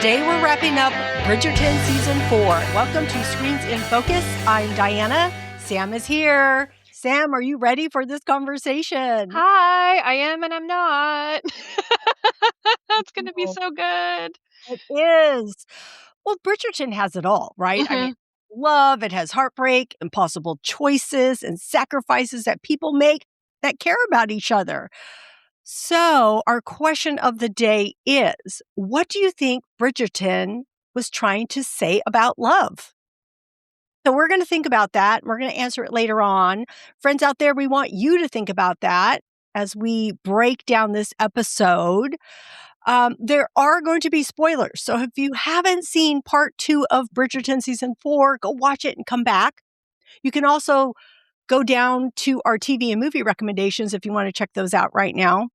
Today we're wrapping up Bridgerton Season 4. Welcome to Screens in Focus. I'm Diana. Sam is here. Sam, are you ready for this conversation? Hi, I am and I'm not. It's going to be Oh, so good. it is. Well, Bridgerton has it all, right? I mean, Mhm. love, it has heartbreak, impossible choices, and sacrifices that people make that care about each other. So, our question of the day is, what do you think Bridgerton was trying to say about love? So, we're going to think about that. We're going to answer it later on. Friends out there, we want you to think about that as we break down this episode. There are going to be spoilers. So, if you haven't seen part 2 of Bridgerton season 4, go watch it and come back. You can also go down to our TV and movie recommendations if you want to check those out right now.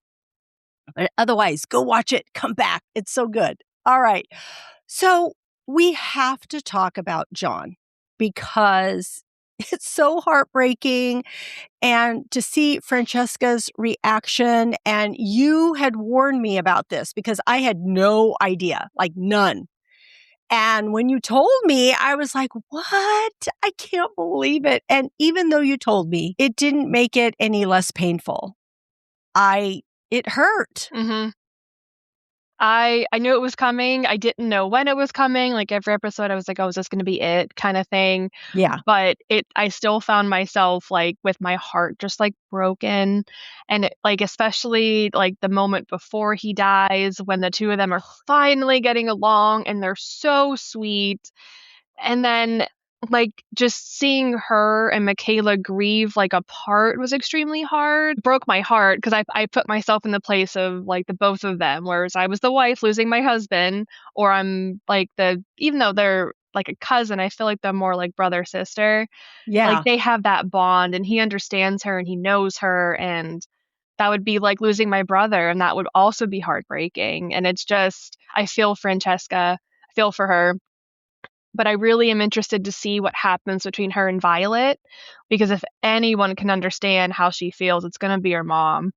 But otherwise, go watch it, come back. It's so good. All right. So we have to talk about John because it's so heartbreaking. And to see Francesca's reaction, and you had warned me about this because I had no idea, like none. And when you told me, I was like, what? I can't believe it. And even though you told me, it didn't make it any less painful. It hurt. Mhm. I knew it was coming. I didn't know when it was coming. Like every episode I was like, "Oh, is this going to be it?" kind of thing. Yeah. But I still found myself like with my heart just like broken, and like especially like the moment before he dies when the two of them are finally getting along and they're so sweet. And then, like, just seeing her and Michaela grieve, like, apart was extremely hard. Broke my heart because I put myself in the place of, like, the both of them, whereas I was the wife losing my husband, or I'm, like, even though they're, like, a cousin, I feel like they're more like brother, sister. Like, Yeah. they have that bond, and he understands her, and he knows her, and that would be like losing my brother, and that would also be heartbreaking, and it's just I feel Francesca. I feel for her, but I really am interested to see what happens between her and Violet, because if anyone can understand how she feels, it's gonna be her mom.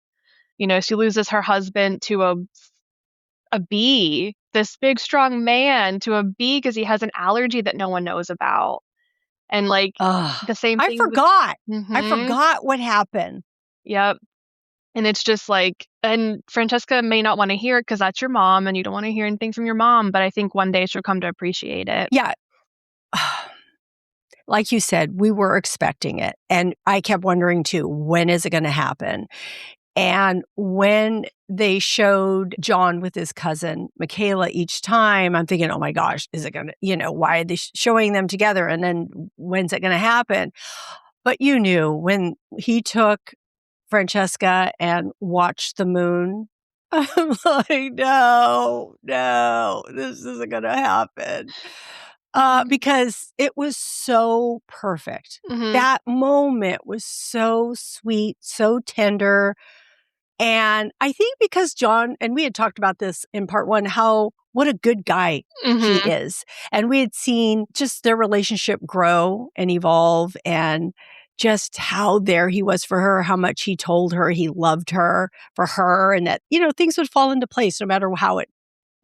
You know, she loses her husband to a bee, this big strong man to a bee because he has an allergy that no one knows about. And like Ugh, the same I thing with forgot. I Mhm. forgot what happened. Yep. And it's just like and Francesca may not want to hear it because that's your mom and you don't want to hear anything from your mom, but I think one day she'll come to appreciate it. Yeah. Like you said, we were expecting it. And I kept wondering too, when is it going to happen? And when they showed John with his cousin Michaela each time, I'm thinking, oh my gosh, is it going to, why are they showing them together? And then when's it going to happen? But you knew when he took Francesca and watched the moon. I'm like, no, no, this isn't going to happen. Because it was so perfect. Mhm. That moment was so sweet, so tender. And I think because John, and we had talked about this in part 1, what a good guy he Mhm. is. And we had seen just their relationship grow and evolve and just how there he was for her, how much he told her he loved her for her, and that, things would fall into place no matter how it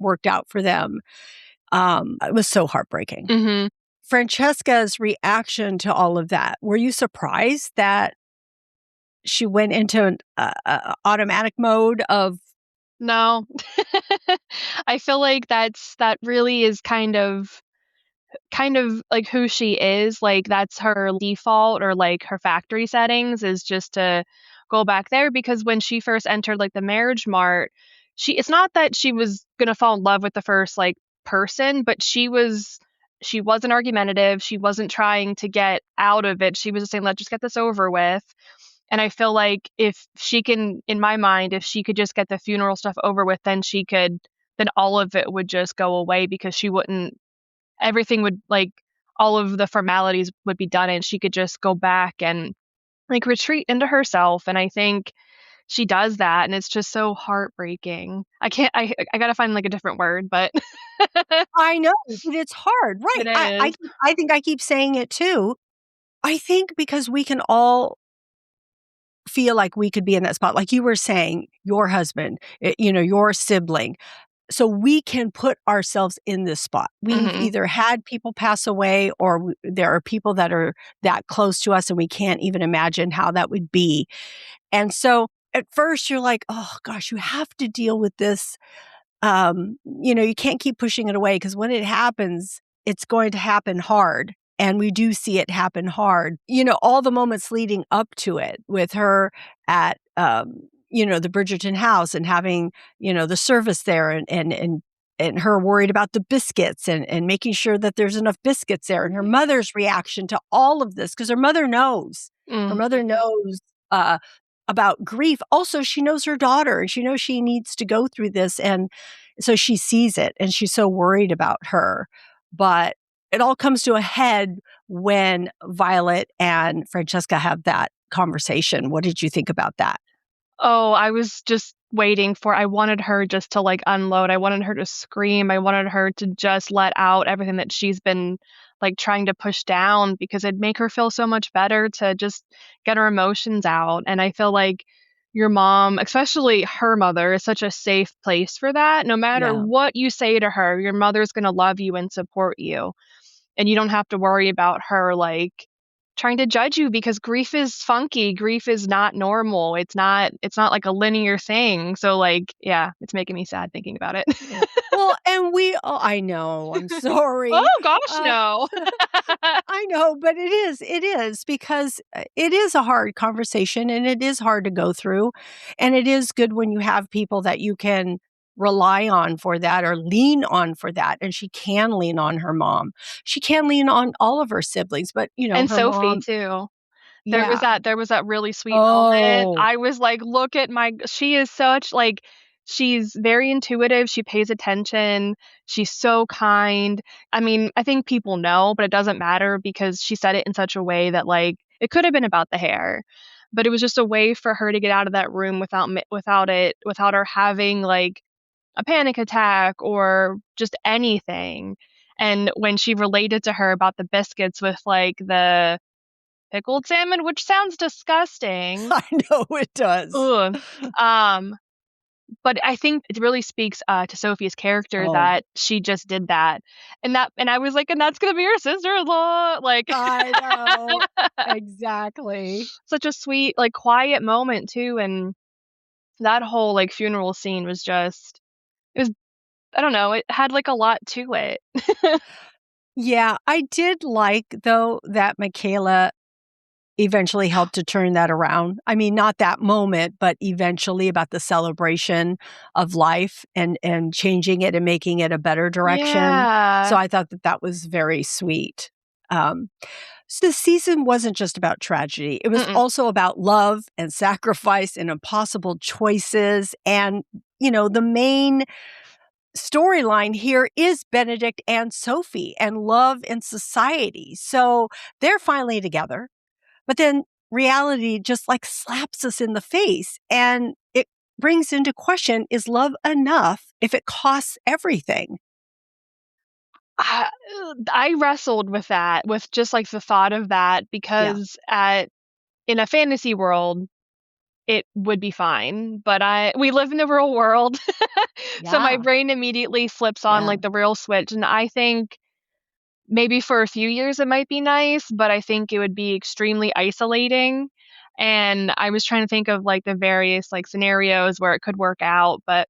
worked out for them. It was so heartbreaking. Mhm. Francesca's reaction to all of that, were you surprised that she went into an automatic mode of No. I feel like that really is kind of like who she is, like, that's her default or, like, her factory settings is just to go back there because when she first entered, like, the marriage mart, it's not that she was gonna fall in love with the first, like, person, but she wasn't argumentative, she wasn't trying to get out of it, she was just saying, "Let's just get this over with." And I feel like if she can in my mind, if she could just get the funeral stuff over with, then all of it would just go away because she wouldn't everything would like all of the formalities would be done and she could just go back and like retreat into herself. And I think she does that and it's just so heartbreaking. I gotta find like a different word, but I know, but it's hard, right. it I is. I think I keep saying it too. I think because we can all feel like we could be in that spot, like you were saying, your husband, your sibling. so we can put ourselves in this spot. We've either had people pass away, or there are people that are that close to us and we can't even imagine how that would be. And so at first you're like, oh gosh, you have to deal with this. You can't keep pushing it away, because when it happens, it's going to happen hard. And we do see it happen hard. All the moments leading up to it, with her at, the Bridgerton house, and having, the service there, and her worried about the biscuits, and making sure that there's enough biscuits there, and her mother's reaction to all of this, because her mother knows. Her mother knows about grief. Also, she knows her daughter, and she knows she needs to go through this. And so she sees it, and she's so worried about her. But it all comes to a head when Violet and Francesca have that conversation. What did you think about that? Oh, I was just waiting I wanted her just to like unload. I wanted her to scream. I wanted her to just let out everything that she's been like trying to push down, because it'd make her feel so much better to just get her emotions out. And I feel like your mom, especially her mother, is such a safe place for that. No matter Yeah. what you say to her, your mother's going to love you and support you. And you don't have to worry about her like trying to judge you, because grief is funky. Grief is not normal. It's not like a linear thing. So like, yeah, it's making me sad thinking about it. Yeah. Well, and I know, I'm Oh sorry. gosh, Uh, no. I know, but it is because it is a hard conversation, and it is hard to go through. And it is good when you have people that you can rely on for that, or lean on for that. And she can lean on her mom. She can lean on all of her siblings, but And her Sophie mom, too. yeah. There was that really sweet moment. Oh, I was like, "Look at my." She is such like she's very intuitive, she pays attention, she's so kind. I mean, I think people know, but it doesn't matter, because she said it in such a way that like it could have been about the hair, but it was just a way for her to get out of that room without her having like a panic attack or just anything. And when she related to her about the biscuits with like the pickled salmon, which sounds disgusting. I know it does. Ugh. Um, but I think it really speaks to Sophie's character Oh, that she just did that, and I was like, and that's gonna be her sister-in-law, like I know. Exactly. such a sweet, like quiet moment too, and that whole like funeral scene was just it was I don't know, it had like a lot to it. Yeah, I did like, though, that Michaela eventually helped to turn that around. I mean, not that moment, but eventually, about the celebration of life, and changing it and making it a better direction. So Yeah. I thought that that was very sweet. Um, so the season wasn't just about tragedy. It was Mm-mm. also about love and sacrifice and impossible choices. And, the main storyline here is Benedict and Sophie, and love in society. So they're finally together, but then reality just like slaps us in the face, and it brings into question, is love enough if it costs everything? I I wrestled with that, with just like the thought of that, Yeah. because at in a fantasy world, it would be fine, but I we live in the real world, so my Yeah. brain immediately flips on, Yeah. like, the real switch, and I think maybe for a few years it might be nice, but I think it would be extremely isolating, and I was trying to think of, like, the various, like, scenarios where it could work out, but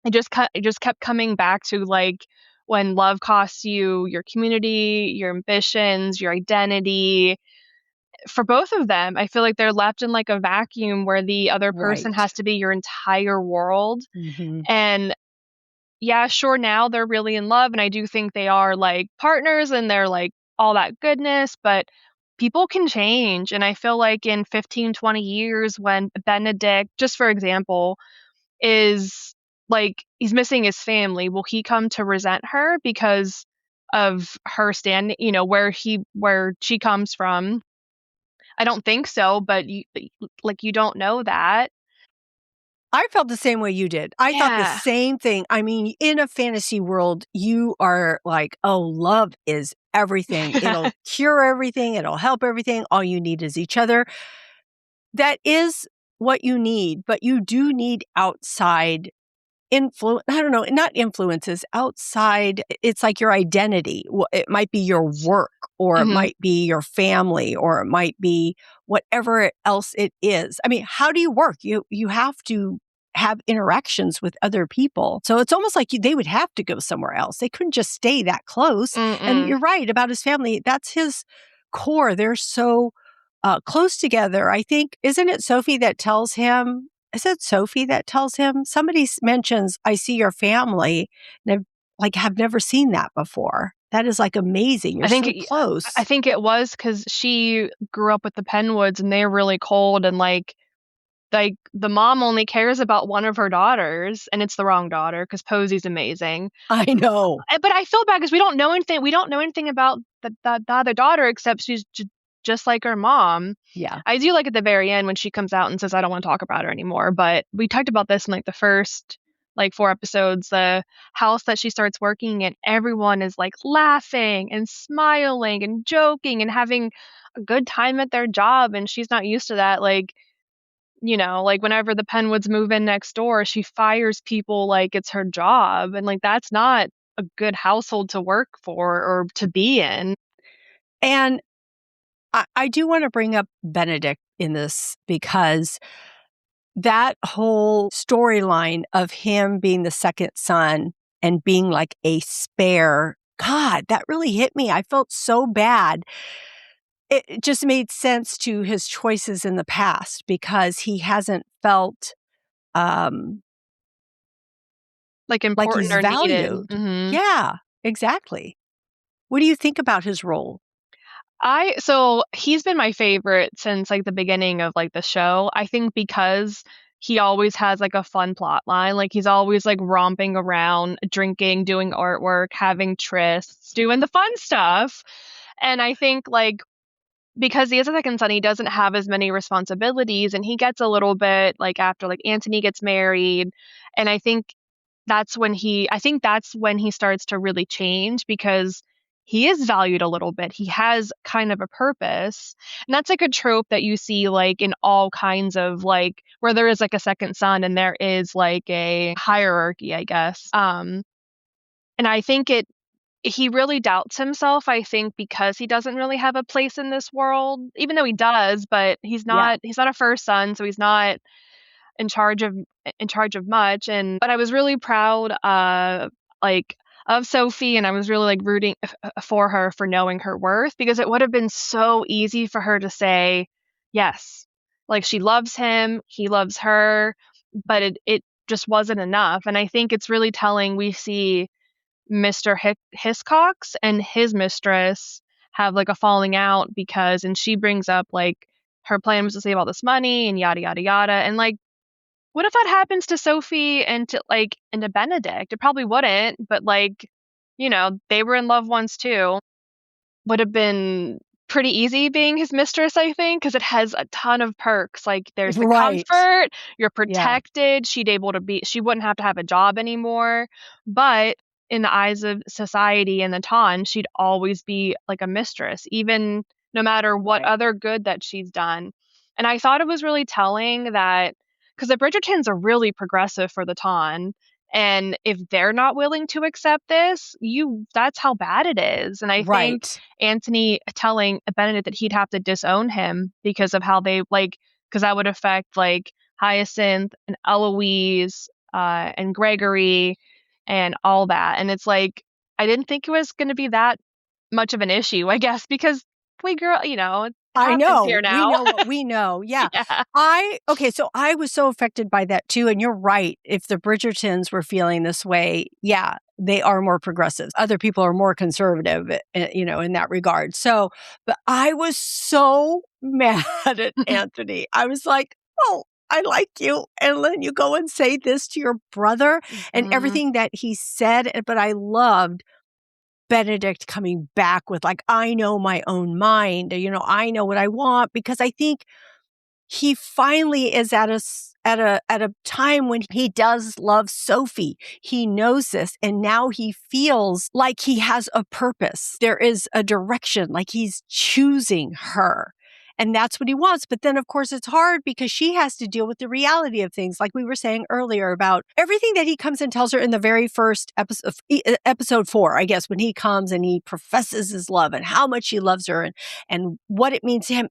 it just kept coming back to, like, when love costs you your community, your ambitions, your identity. For both of them, I feel like they're left in, like, a vacuum where the other person Right. has to be your entire world, Hmm. and yeah, sure, now they're really in love, and I do think they are, like, partners, and they're, like, all that goodness, but people can change, and I feel like in 15, 20 years when Benedict, just for example, is, like, he's missing his family, will he come to resent her because of her where she comes from? I don't think so, but you don't know that. I felt the same way you did. I thought the Yeah. same thing. I mean, in a fantasy world, you are like, oh, love is everything. It'll cure everything. It'll help everything. All you need is each other. That is what you need, but you do need outside I don't know, not influences outside. It's like your identity. It might be your work, or it might be your family, or it might be whatever else it is. I mean, how do you work? You have to have interactions with other people. So it's almost like they would have to go somewhere else. They couldn't just stay that close. And you're right about his family. That's his core. They're so close together. I think, isn't it Sophie that tells him? Is it Sophie that tells him? Somebody mentions, "I see your family," and have never seen that before. That is like amazing. You're so close. I think it was because she grew up with the Penwoods, and they're really cold, and like the mom only cares about one of her daughters, and it's the wrong daughter because Posey's amazing. I know, but I feel bad because we don't know anything. We don't know anything about the other daughter except she's just like her mom. Yeah, I do like at the very end when she comes out and says, "I don't want to talk about her anymore." But we talked about this in like the first 4 episodes. The house that she starts working in, everyone is like laughing and smiling and joking and having a good time at their job, and she's not used to that. Like, whenever the Penwoods move in next door, she fires people like it's her job. And like, that's not a good household to work for or to be in. And I do want to bring up Benedict in this, because that whole storyline of him being the second son and being like a spare, God, that really hit me. I felt so bad. It just made sense to his choices in the past, because he hasn't felt Like like important he's or valued. needed. Yeah, exactly. What do you think about his role? So he's been my favorite since like the beginning of like the show. I think because he always has like a fun plot line. Like he's always like romping around, drinking, doing artwork, having trysts, doing the fun stuff. And I think like because he is a second son, he doesn't have as many responsibilities, and he gets a little bit like after like Antony gets married. And I think that's when he starts to really change, because he is valued a little bit. He has kind of a purpose. And that's like a trope that you see like in all kinds of like where there is like a second son and there is like a hierarchy, I guess. And I think he really doubts himself, I think, because he doesn't really have a place in this world, even though he does, but Yeah. he's not a first son, so he's not in charge of much. And but I was really proud like of Sophie, and I was really like rooting for her for knowing her worth, because it would have been so easy for her to say yes, like she loves him, he loves her, but it just wasn't enough. And I think it's really telling. We see Mr. Hiscox and his mistress have like a falling out, and she brings up like her plan was to save all this money and yada yada yada. And like, what if that happens to Sophie and to Benedict? It probably wouldn't, but like, they were in love once too. Would have been pretty easy being his mistress, I think, because it has a ton of perks. Like there's the Right. comfort, you're Yeah. protected, she wouldn't have to have a job anymore. But in the eyes of society and the time, she'd always be like a mistress, even no matter what Right. other good that she's done. And I thought it was really telling that, because the Bridgertons are really progressive for the time. And if they're not willing to accept this, that's how bad it is. And I think Right. Antony telling Benedict that he'd have to disown him because of how they because that would affect like Hyacinth and Eloise and Gregory and all that. And it's like, I didn't think it was going to be that much of an issue, I guess, because it I happens know. here We now. know what we know. Yeah. Yeah. So I was so affected by that too. And you're right. If the Bridgertons were feeling this way, yeah, they are more progressive. Other people are more conservative, in that regard. So, but I was so mad at Anthony. I was like, oh, I like you. And then you go and say this to your brother and Mhm. everything that he said. But I loved Benedict coming back with like, I know my own mind, I know what I want, because I think he finally is at a time when he does love Sophie. He knows this, and now he feels like he has a purpose. There is a direction, like he's choosing her. And that's what he wants. But then, of course, it's hard because she has to deal with the reality of things, like we were saying earlier about everything that he comes and tells her in the very first episode, episode 4, I guess, when he comes and he professes his love and how much he loves her and what it means to him.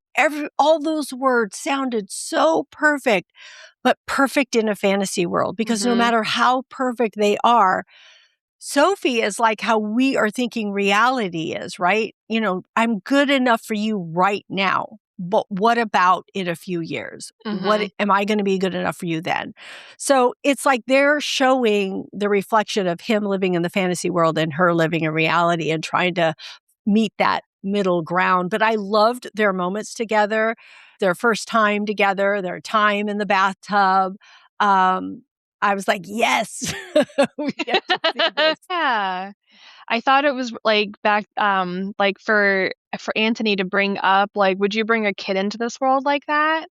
All those words sounded so perfect, but perfect in a fantasy world, because no matter how perfect they are, Sophie is like how we are thinking reality is, right? I'm good enough for you right now, but what about in a few years? What am I going to be good enough for you then? So it's like they're showing the reflection of him living in the fantasy world and her living in reality and trying to meet that middle ground. But I loved their moments together, their first time together, their time in the bathtub. I was like, yes, we get to see this. Yeah. I thought it was like back like for Anthony to bring up, like, would you bring a kid into this world like that?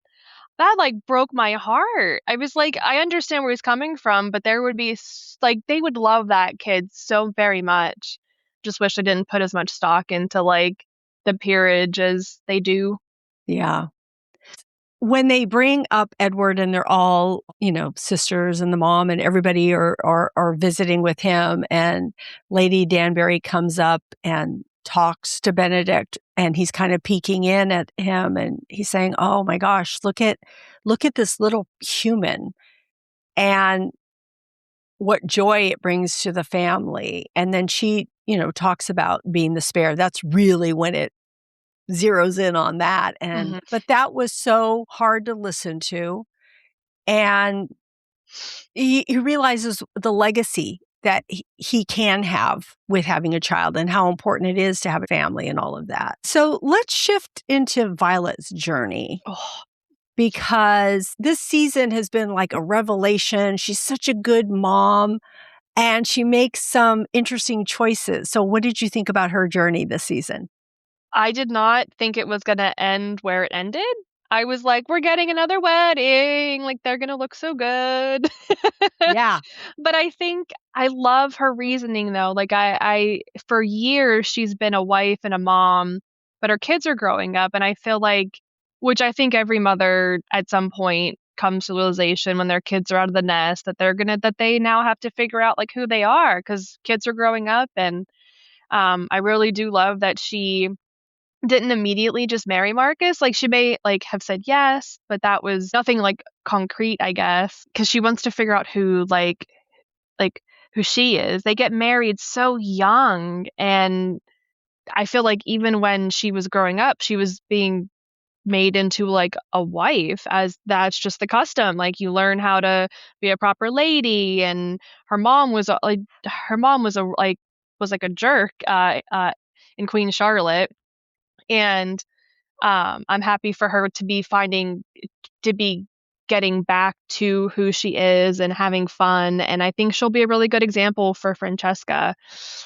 That like broke my heart. I was like, I understand where he's coming from, but there would be like they would love that kid so very much. Just wish I didn't put as much stock into like the peerage as they do. Yeah. When they bring up Edward and they're all, sisters and the mom and everybody are visiting with him, and Lady Danbury comes up and talks to Benedict, and he's kind of peeking in at him and he's saying, "Oh my gosh, look at this little human and what joy it brings to the family." And then she, talks about being the spare. That's really when it zeroes in on that. But that was so hard to listen to. And he realizes the legacy that he can have with having a child and how important it is to have a family and all of that. So let's shift into Violet's journey. Because this season has been like a revelation. She's such a good mom and she makes some interesting choices. So what did you think about her journey this season? I did not think it was gonna end where it ended. I was like, "We're getting another wedding, like, they're gonna look so good." Yeah. But I think I love her reasoning, though, like, I for years, she's been a wife and a mom, but her kids are growing up, and I feel like which I think every mother at some point comes to the realization when their kids are out of the nest that they now have to figure out, like, who they are because kids are growing up, and, I really do love that she didn't immediately just marry Marcus. Like, she may, like, have said yes, but that was nothing, like, concrete, I guess, because she wants to figure out like, who she is. They get married so young, and I feel like even when she was growing up, she was being made into, like, a wife, as that's just the custom. Like, you learn how to be a proper lady, and her mom was like, a jerk, in Queen Charlotte, and I'm happy for her to be getting back to who she is and having fun. And I think she'll be a really good example for Francesca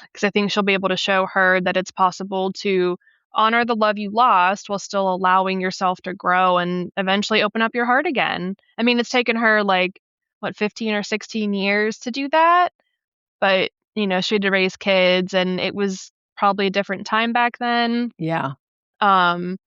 because I think she'll be able to show her that it's possible to honor the love you lost while still allowing yourself to grow and eventually open up your heart again. I mean, it's taken her like, what, 15 or 16 years to do that, but she had to raise kids and it was probably a different time back then. Yeah. Um,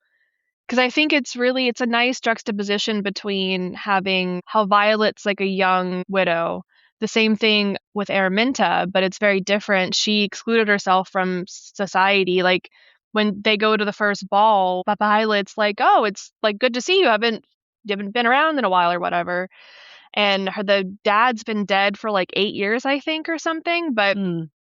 'Cause I think it's a nice juxtaposition between having how Violet's like a young widow. The same thing with Araminta, but it's very different. She excluded herself from society. Like, when they go to the first ball, Violet's like, "Oh, it's, like, good to see you. You haven't been around in a while," or whatever. And the dad's been dead for, like, 8 years, I think, or something, but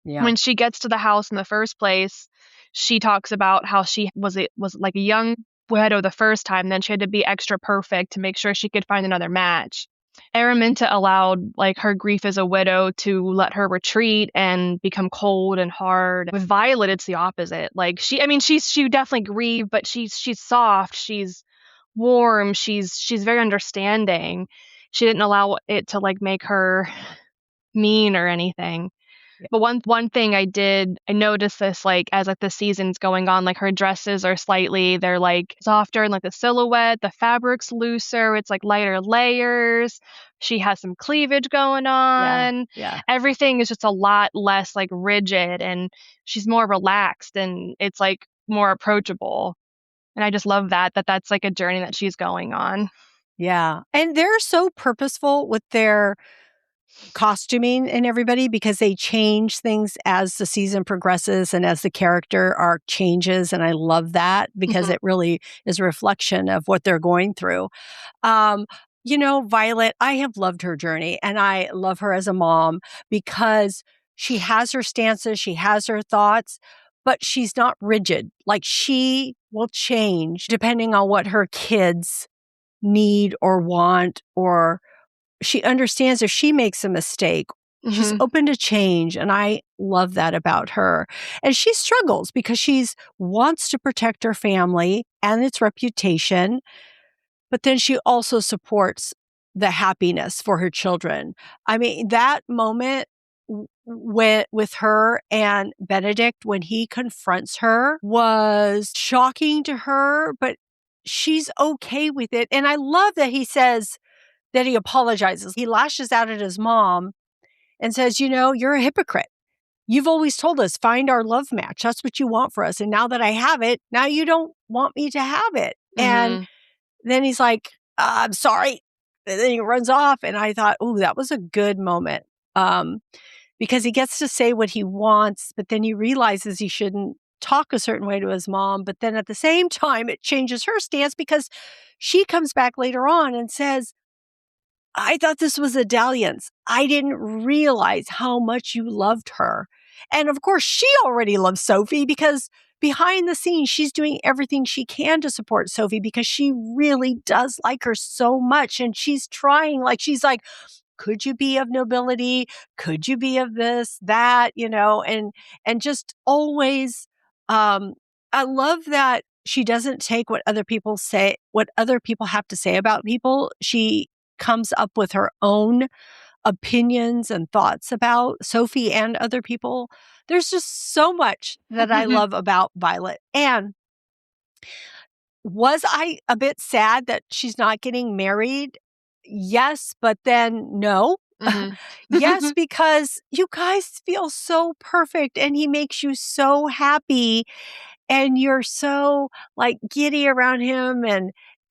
Yeah. when she gets to the house in the first place, she talks about how she was like a young widow the first time, then she had to be extra perfect to make sure she could find another match. Araminta allowed like her grief as a widow to let her retreat and become cold and hard. With Violet, it's the opposite. Like she definitely grieved, but she's soft, she's warm, she's very understanding. She didn't allow it to like make her mean or anything. But one thing I noticed this, like, as, like, the season's going on, like, her dresses are they're, like, softer and, like, the silhouette, the fabric's looser, it's, like, lighter layers, she has some cleavage going Yeah. on. Yeah. Everything is just a lot less, like, rigid, and she's more relaxed, and it's, like, more approachable. And I just love that's like a journey that she's going on. Yeah. And they're so purposeful with their costuming and everybody because they change things as the season progresses and as the character arc changes. And I love that because Mhm. it really is a reflection of what they're going through. Um, Violet, I have loved her journey and I love her as a mom because she has her stances, she has her thoughts, but she's not rigid. Like she will change depending on what her kids need or want, or she understands if she makes a mistake, she's Mhm. open to change. And I love that about her. And she struggles because she's wants to protect her family and its reputation, but then she also supports the happiness for her children. I mean, that moment with her and Benedict when he confronts her was shocking to her, but she's okay with it. And I love that he says that he apologizes. He lashes out at his mom and says, you're a hypocrite. You've always told us, find our love match. That's what you want for us. And now that I have it, now you don't want me to have it. And Mhm. then he's like, I'm sorry. And then he runs off. And I thought, oh, that was a good moment. Because he gets to say what he wants, but then he realizes he shouldn't talk a certain way to his mom. But then at the same time, it changes her stance because she comes back later on and says, I thought this was a dalliance. I didn't realize how much you loved her. And of course, she already loves Sophie because behind the scenes, she's doing everything she can to support Sophie because she really does like her so much. And she's trying, she's like, could you be of nobility? Could you be of this, that, and just always, I love that she doesn't take what other people say, what other people have to say about people. She comes up with her own opinions and thoughts about Sophie and other people. There's just so much that I love about Violet. And was I a bit sad that she's not getting married? Yes, but then no. Mhm. Yes, because you guys feel so perfect and he makes you so happy and you're so giddy around him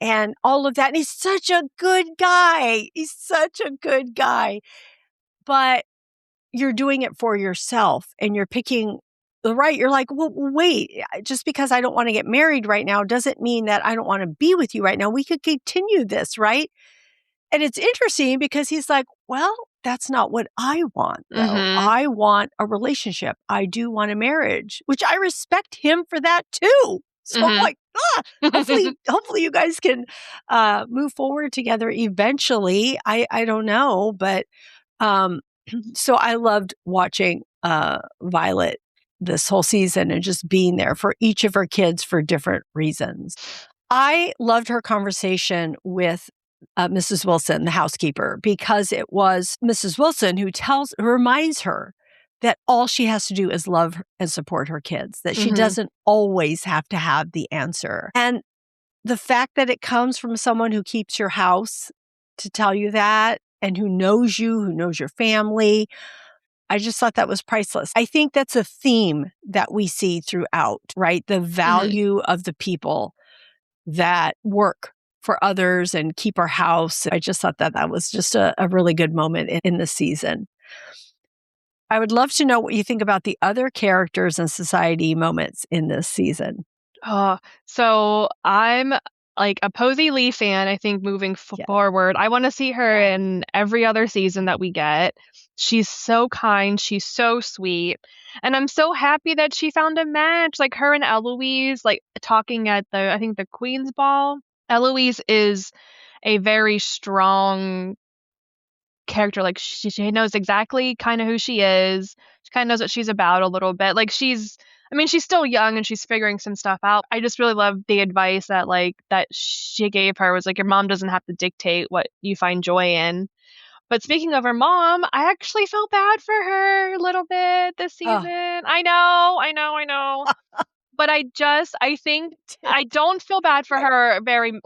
and all of that. And he's such a good guy. He's such a good guy. But you're doing it for yourself and you're picking the right. You're like, well, wait, just because I don't want to get married right now doesn't mean that I don't want to be with you right now. We could continue this, right? And it's interesting because he's like, well, that's not what I want, though. Mhm. I want a relationship. I do want a marriage, which I respect him for that too. So I'm Mhm. like, hopefully you guys can move forward together eventually. I don't know, but um, so I loved watching Violet this whole season and just being there for each of her kids for different reasons. I loved her conversation with Mrs. Wilson, the housekeeper, because it was Mrs. Wilson who reminds her that all she has to do is love and support her kids, that she Mhm. doesn't always have to have the answer. And the fact that it comes from someone who keeps your house to tell you that and who knows you, who knows your family, I just thought that was priceless. I think that's a theme that we see throughout, right? The Mhm. value of the people that work for others and keep our house. I just thought that that was just a really good moment in the season. I would love to know what you think about the other characters and society moments in this season. Oh, so I'm like a Posey Lee fan, I think moving Yeah. forward. I want to see her in every other season that we get. She's so kind, she's so sweet. And I'm so happy that she found a match. Like her and Eloise, like talking at I think the Queen's Ball. Eloise is a very strong character. Like she knows exactly kind of who she is. She kind of knows what she's about a little bit. Like I mean, she's still young and she's figuring some stuff out. I just really love the advice that she gave her was like your mom doesn't have to dictate what you find joy in. But speaking of her mom, I actually felt bad for her a little bit this Oh, season. I know. But I think I don't feel bad for her very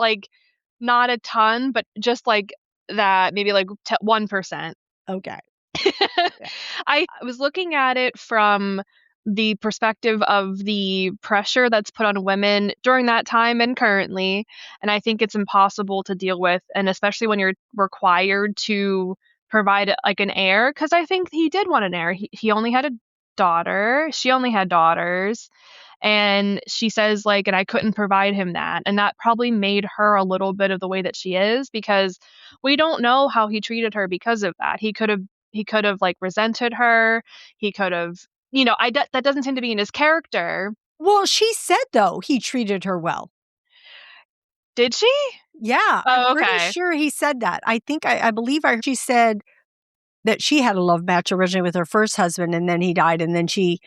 not a ton, but just like that maybe 1%. okay. Yeah. I was looking at it from the perspective of the pressure that's put on women during that time and currently. And I think it's impossible to deal with, and especially when you're required to provide like an heir, because I think he did want an heir. He only had a daughter. She only had daughters. And she says, like, and I couldn't provide him that. And that probably made her a little bit of the way that she is, because we don't know how he treated her because of that. He could have like resented her. He could have, that doesn't seem to be in his character. Well, she said, though, he treated her well. Did she? Yeah, I'm Oh, pretty okay. sure he said that. I believe she said that she had a love match originally with her first husband, and then he died, and then she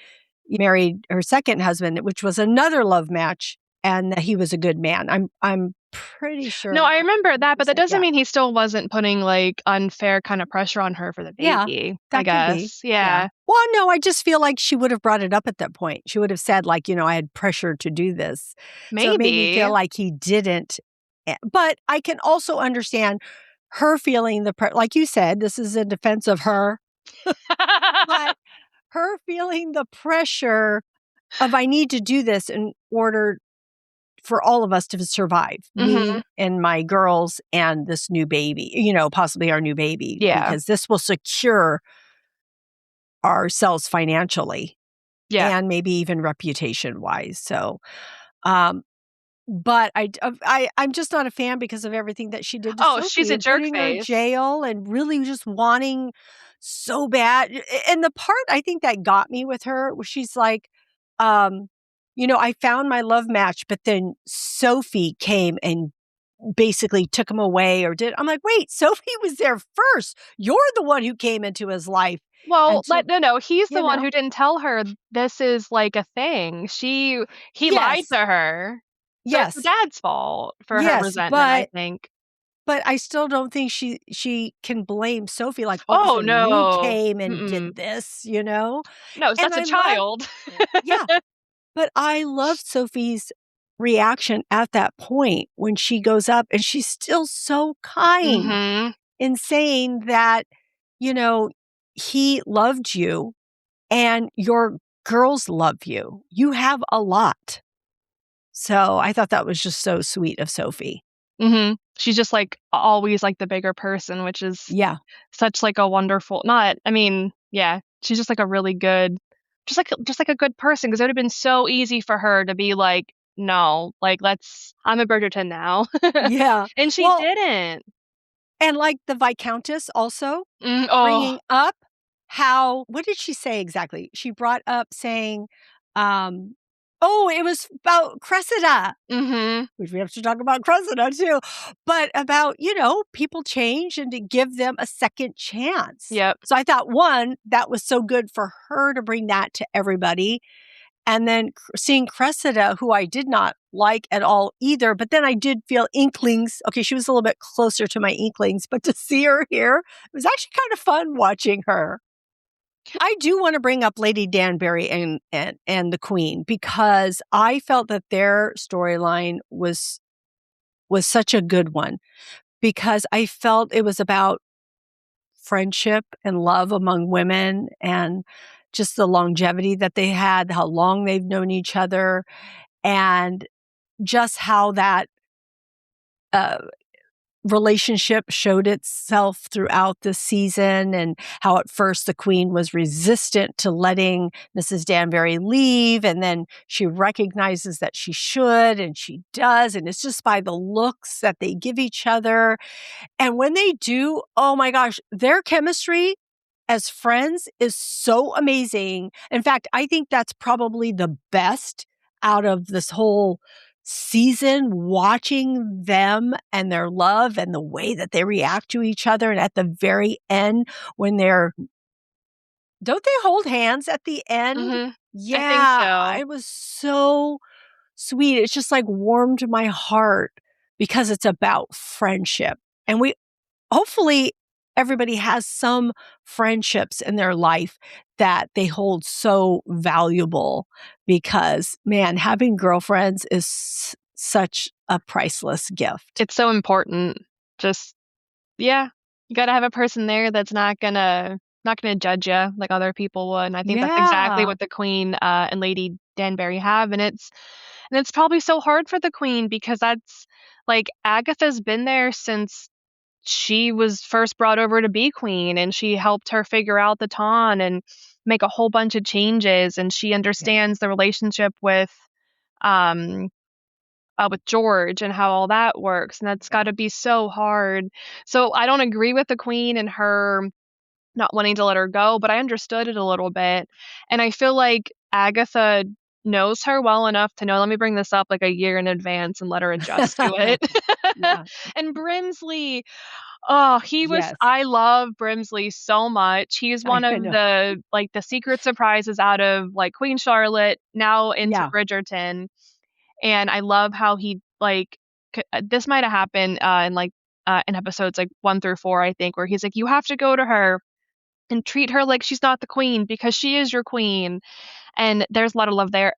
married her second husband, which was another love match, and that he was a good man. I'm pretty sure. No, I remember that, but that doesn't yeah. mean he still wasn't putting like unfair kind of pressure on her for the Yeah, baby, I that could be. guess. Yeah. Well, no, I just feel like she would have brought it up at that point. She would have said, like, I had pressure to do this. So it made me Maybe. feel like he didn't. But I can also understand her feeling like you said, this is in defense of her, but her feeling the pressure of, I need to do this in order for all of us to survive, Mhm. me and my girls and this new baby, possibly our new baby, Yeah. because this will secure ourselves financially Yeah. and maybe even reputation wise. So, but I'm just not a fan because of everything that she did to Oh, she's Sophie a and jerk putting her in face. jail and really just wanting so bad. And the part I think that got me with her was she's like, I found my love match, but then Sophie came and basically took him away or did. I'm like, wait, Sophie was there first. You're the one who came into his life. Well, And so, no, he's you the one know, who didn't tell her this is like a thing. He lied yes, to her. So it's the yes, dad's fault for her yes, resentment, I but think. I still don't think she can blame Sophie, like, all of a Oh, sudden you no. came and Mm-mm. did this, No, And that's a child. yeah, but I loved Sophie's reaction at that point when she goes up and she's still so kind Mhm. in saying that, you know, he loved you and your girls love you. You have a lot. So I thought that was just so sweet of Sophie. Mhm. She's just, like, always, like, the bigger person, which is Yeah. such, like, a wonderful not I mean, yeah, she's just, like, a really good just like a good person, 'cause it would've been so easy for her to be like, "No, like, I'm a Bridgerton now." Yeah. And she Well, didn't. and like the Viscountess also Oh. bringing up how what did she say exactly? She brought up saying, oh, it was about Cressida, Mhm. which we have to talk about Cressida too, but about, people change and to give them a second chance. Yep. So I thought, one, that was so good for her to bring that to everybody. And then seeing Cressida, who I did not like at all either, but then I did feel inklings. Okay, she was a little bit closer to my inklings, but to see her here, it was actually kind of fun watching her. I do want to bring up Lady Danbury and the Queen because I felt that their storyline was such a good one because I felt it was about friendship and love among women and just the longevity that they had, how long they've known each other, and just how that uh, relationship showed itself throughout the season, and how at first the Queen was resistant to letting Mrs. Danbury leave, and then she recognizes that she should, and she does, and it's just by the looks that they give each other. And when they do, oh my gosh, their chemistry as friends is so amazing. In fact, I think that's probably the best out of this whole season, watching them and their love and the way that they react to each other. And at the very end, when don't they hold hands at the end? Mhm. I think Yeah, so. it was so sweet. It's just like warmed my heart because it's about friendship. And hopefully everybody has some friendships in their life that they hold so valuable because, man, having girlfriends is such a priceless gift. It's so important. Just yeah. You gotta have a person there that's not gonna not going to judge you like other people would. And I think that's exactly Yeah. what the Queen and Lady Danbury have. And it's probably so hard for the Queen because that's like Agatha's been there since she was first brought over to be queen, and she helped her figure out the ton and make a whole bunch of changes, and she Yeah. understands the relationship um with George and how all that works, and that's got to be so hard. So I don't agree with the Queen and her not wanting to let her go, but I understood it a little bit. And I feel like Agatha knows her well enough to know, let me bring this up like a year in advance and let her adjust to it. Yeah. And Brimsley, oh, Yes. I love Brimsley so much. He's one I of know. the secret surprises out of like Queen Charlotte now into Yeah. Bridgerton. And I love how he this might have happened in episodes like 1 through 4, I think, where he's like, you have to go to her and treat her like she's not the queen because she is your queen. And there's a lot of love there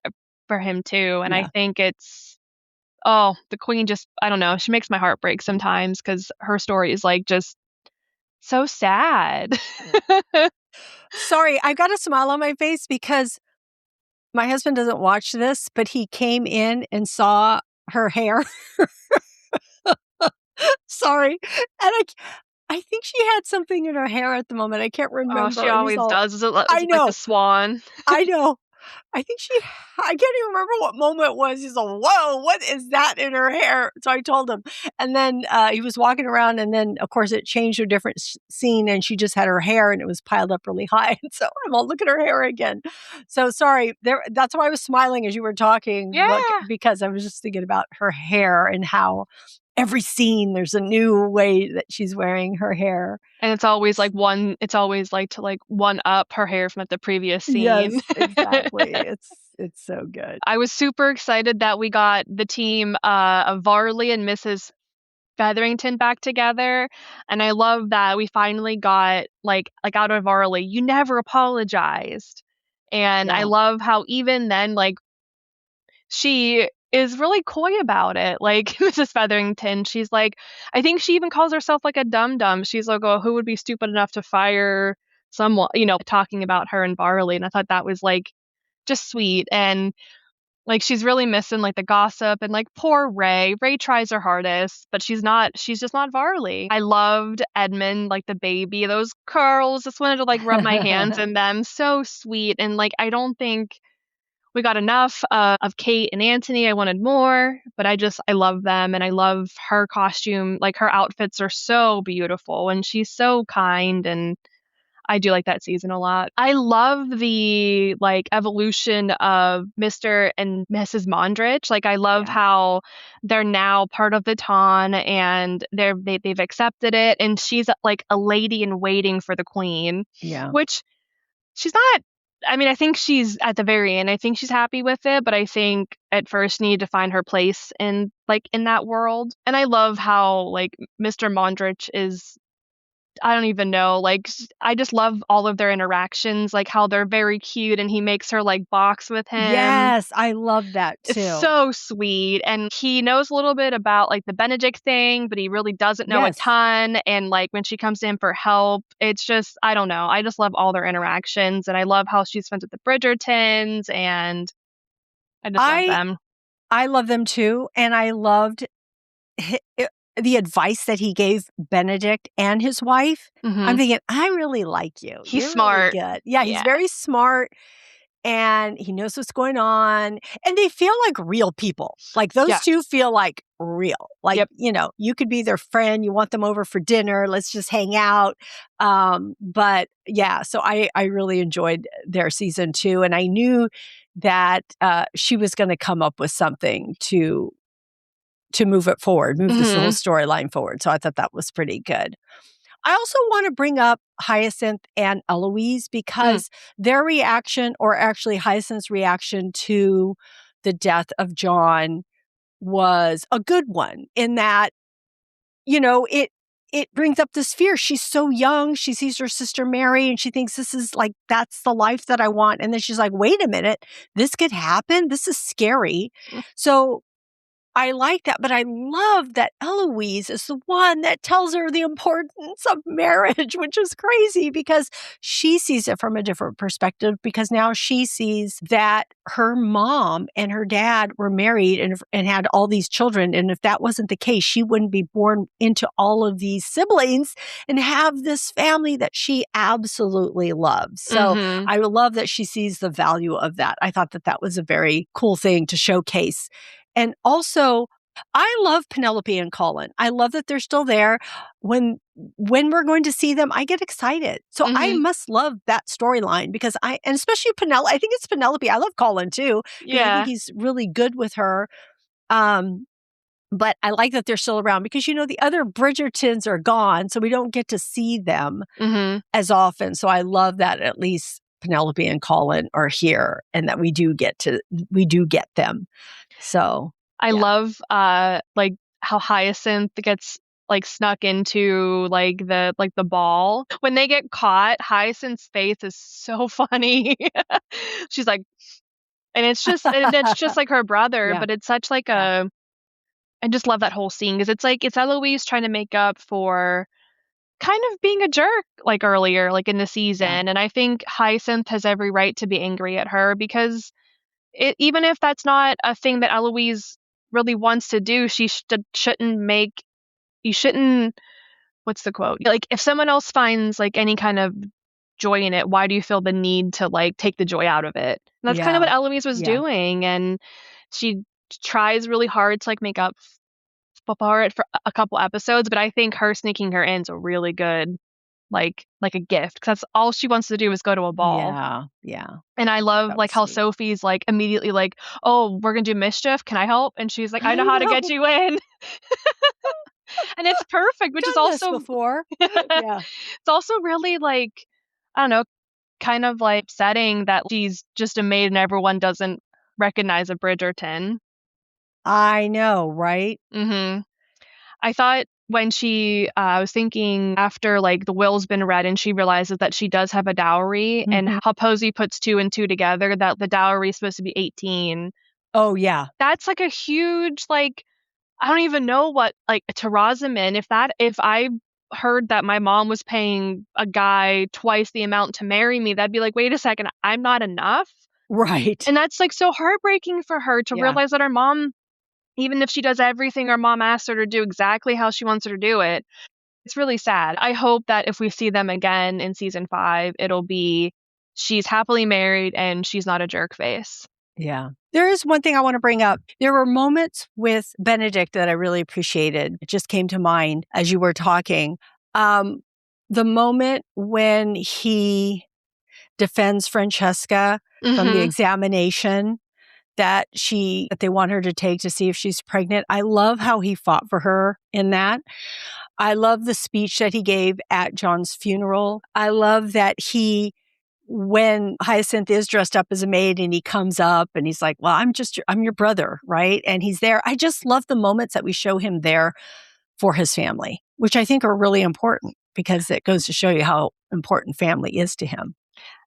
for him too. And I Yeah. think the queen just, I don't know, she makes my heart break sometimes because her story is like just so sad. Sorry, I've got a smile on my face because my husband doesn't watch this, but he came in and saw her hair. Sorry. And I think she had something in her hair at the moment. I can't Oh, she remember. And he's always all, does. Is I it like the know. swan? I know. I can't even remember what moment it was. He's like, whoa, what is that in her hair? So I told him. And then he was walking around, and then, of course, it changed to a different scene, and she just had her hair, and it was piled up really high. And so I'm all, look at her hair again. So sorry. That's why I was smiling as you were talking, Yeah. because I was just thinking about her hair and how every scene there's a new way that she's wearing her hair. And it's always like to like one up her hair from like the previous Yes, scene. exactly. It's so good. I was super excited that we got the team of Varley and Mrs. Featherington back together, and I love that we finally got like out of Varley, you never apologized. And I Yeah. love how even then, like, she is really coy about it. Like Mrs. Featherington, she's like, I think she even calls herself like a dum dum. She's like, oh, who would be stupid enough to fire someone, talking about her and Varley. And I thought that was like just sweet. And like she's really missing like the gossip, and like poor Ray. Ray tries her hardest, but she's just not Varley. I loved Edmund, like the baby, those curls, just wanted to like rub my hands in them. So sweet. And like I don't think we got enough of Kate and Anthony. I wanted more, but I love them, and I love her costume. Like her outfits are so beautiful, and she's so kind, and I do like that season a lot. I love the like evolution of Mr. and Mrs. Mondrich. Like I love Yeah. how they're now part of the Ton, and they've accepted it, and she's like a lady in waiting for the queen, Yeah. which she's not. I mean, I think she's at the very end. I think she's happy with it, but I think at first she needed to find her place in that world. And I love how like Mr. Mondrich is, I don't even know. Like, I just love all of their interactions, like how they're very cute, and he makes her like box with him. Yes, I love that It's too. so sweet. And he knows a little bit about like the Benedict thing, but he really doesn't know a Yes. ton. And like when she comes in for help, it's just, I don't know. I just love all their interactions. And I love how she's friends with the Bridgertons. And I just love I them. I love them too, and I loved the advice that he gave Benedict and his wife. I'm Hmm. thinking, I really like you. He's You're really smart. good. Yeah, he's Yeah. very smart, and he knows what's going on, and they feel like real people. Like those Yeah. two feel like real. Like, Yep. you could be their friend, you want them over for dinner, let's just hang out. But yeah, so I really enjoyed their season 2, and I knew that she was going to come up with something to move it forward, move this whole Hmm. storyline forward. So I thought that was pretty good. I also want to bring up Hyacinth and Eloise Mm. because their reaction, or actually Hyacinth's reaction to the death of John, was a good one in that, it brings up this fear. She's so young. She sees her sister Mary and she thinks this is like, that's the life that I want. And then she's like, wait a minute, this could happen. This is scary. So I like that, but I love that Eloise is the one that tells her the importance of marriage, which is crazy because she sees it from a different perspective because now she sees that her mom and her dad were married and had all these children. And if that wasn't the case, she wouldn't be born into all of these siblings and have this family that she absolutely loves. So Mhm. I love that she sees the value of that. I thought that that was a very cool thing to showcase. And also, I love Penelope and Colin. I love that they're still there. When we're going to see them, I get excited. So I Mhm. must love that storyline because and especially Penelope. I think it's Penelope. I love Colin too because I think Yeah. he's really good with her. Um, but I like that they're still around because the other Bridgertons are gone, so we don't get to see them Mhm. as often. So I love that at least Penelope and Colin are here and that we do get them. So, I yeah. love, like, how Hyacinth gets, like, snuck into, like, the ball. When they get caught, Hyacinth's face is so funny. She's like and it's just like her brother, Yeah, but it's such like yeah, a I just love that whole scene because it's like it's Eloise trying to make up for kind of being a jerk, like, earlier, like, in the yeah, season, and I think Hyacinth has every right to be angry at her because even if that's not a thing that Eloise really wants to do, she shouldn't make you shouldn't what's the quote? Like, if someone else finds, like, any kind of joy in it, why do you feel the need to, like, take the joy out of it? And that's kind of yeah, what Eloise was yeah. doing, and she tries really hard to, like, make up for it for a couple episodes, but I think her sneaking her in is a really good, like a gift, 'cause that's all she wants to do is go to a ball. Yeah, yeah, And I love, that like, was how sweet. Sophie's, like, immediately like, "Oh, we're gonna do mischief, can I help?" And she's like, "I know I how to get know, you in." And it's perfect, which is done this also before. Yeah. it's also really, like, I don't know, kind of, like, upsetting that she's just a maid and everyone doesn't recognize a Bridgerton. I know, right? Mhm. I thought when I was thinking after, like, the will's been read and she realizes that she does have a dowry and Mhm. how Posey puts 2 and 2 together that the dowry is supposed to be 18. Oh, yeah. That's, like, a huge, like I don't even know what, like, to Rosamund, if I heard that my mom was paying a guy twice the amount to marry me, that'd be like, "Wait a second, I'm not enough?" Right. And that's, like, so heartbreaking for her to Yeah, realize that her mom, even if she does everything her mom asks her to do exactly how she wants her to do it, it's really sad. I hope that if we see them again in season 5, it'll be she's happily married and she's not a jerk face. yeah. There is one thing I wanna bring up. There were moments with Benedict that I really appreciated. It just came to mind as you were talking. Um, the moment when he defends Francesca from the Mhm. examination that they want her to take to see if she's pregnant. I love how he fought for her in that. I love the speech that he gave at John's funeral. I love that when Hyacinth is dressed up as a maid and he comes up and he's like, "Well, I'm your brother," right? And he's there. I just love the moments that we show him there for his family, which I think are really important because it goes to show you how important family is to him.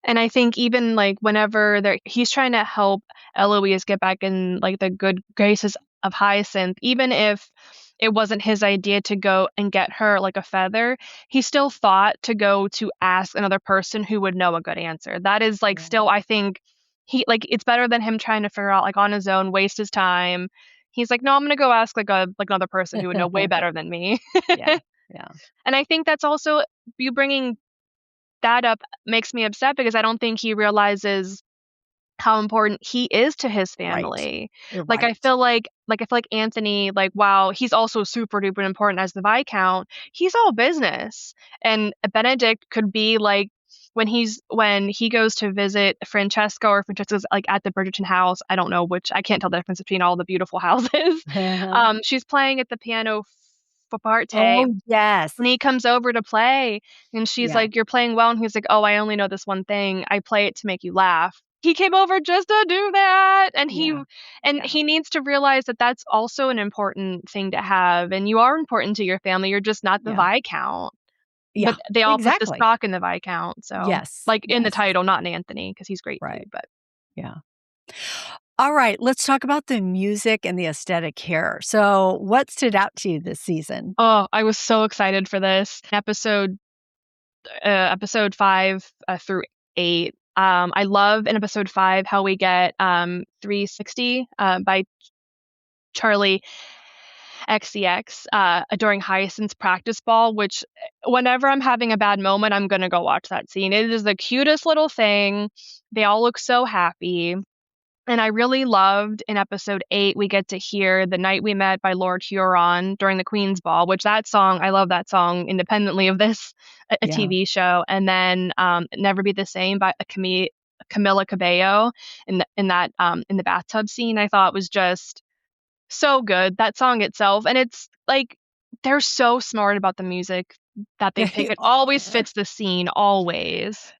And I think even, like, whenever he's trying to help Eloise get back in, like, the good graces of Hyacinth, even if it wasn't his idea to go and get her, like, a feather, he still thought to go to ask another person who would know a good answer. That is, like, Yeah. still I think it's better than him trying to figure out, like, on his own, waste his time. He's like, "No, I'm gonna go ask, like, another person who would know way better than me." Yeah. Yeah. And I think that's also you bringing that up makes me upset because I don't think he realizes how important he is to his Right. family. You're Like, I right. feel like Anthony, like, wow, he's also super duper important as the Viscount. He's all business. And Benedict could be like when he goes to visit Francesca or Francesca's like at the Bridgerton house. I don't know which I can't tell the difference between all the beautiful houses. She's playing at the piano for parte Oh, yes. and he comes over to play, and she's Yeah. like, "You're playing well," and he's like, "Oh, I only know this one thing. I play it to make you laugh." He came over just to do that, and Yeah. Yeah. he needs to realize that that's also an important thing to have, and you are important to your family, you're just not the Yeah. viscount. Yeah. But they all put the Exactly. stock in the viscount, so Yes. like, in the Yes. title, not in Anthony, because he's great too, Right. but Yeah. All right, let's talk about the music and the aesthetic here. So, what stood out to you this season? Oh, I was so excited for this episode 5 through 8. I love in episode 5 how we get 360 by Charlie XCX during Hyacinth's practice ball, which whenever I'm having a bad moment, I'm going to go watch that scene. It is the cutest little thing. They all look so happy. And I really loved in episode 8, we get to hear The Night We Met by Lord Huron during the Queen's Ball, which that song, I love that song independently of this, a Yeah. TV show. And then Never Be the Same by Camila Cabello in the bathtub scene, I thought was just so good. That song itself. And it's like, they're so smart about the music that they pick. They It always are. fits the scene, always.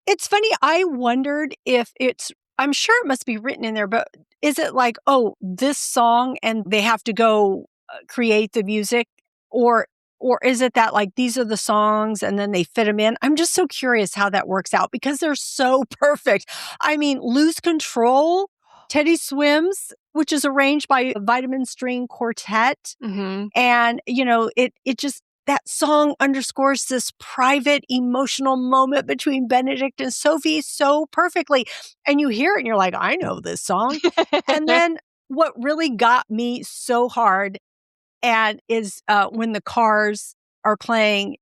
It's funny, I wondered if I'm sure it must be written in there, but is it like, oh, this song and they have to go create the music or is it that like these are the songs and then they fit them in? I'm just so curious how that works out because they're so perfect. I mean, Lose Control, Teddy Swims, which is arranged by Vitamin String Quartet. Hmm. And, it just, that song underscores this private emotional moment between Benedict and Sophie so perfectly. And you hear it and you're like, I know this song. And then what really got me so hard and is when the Cars are playing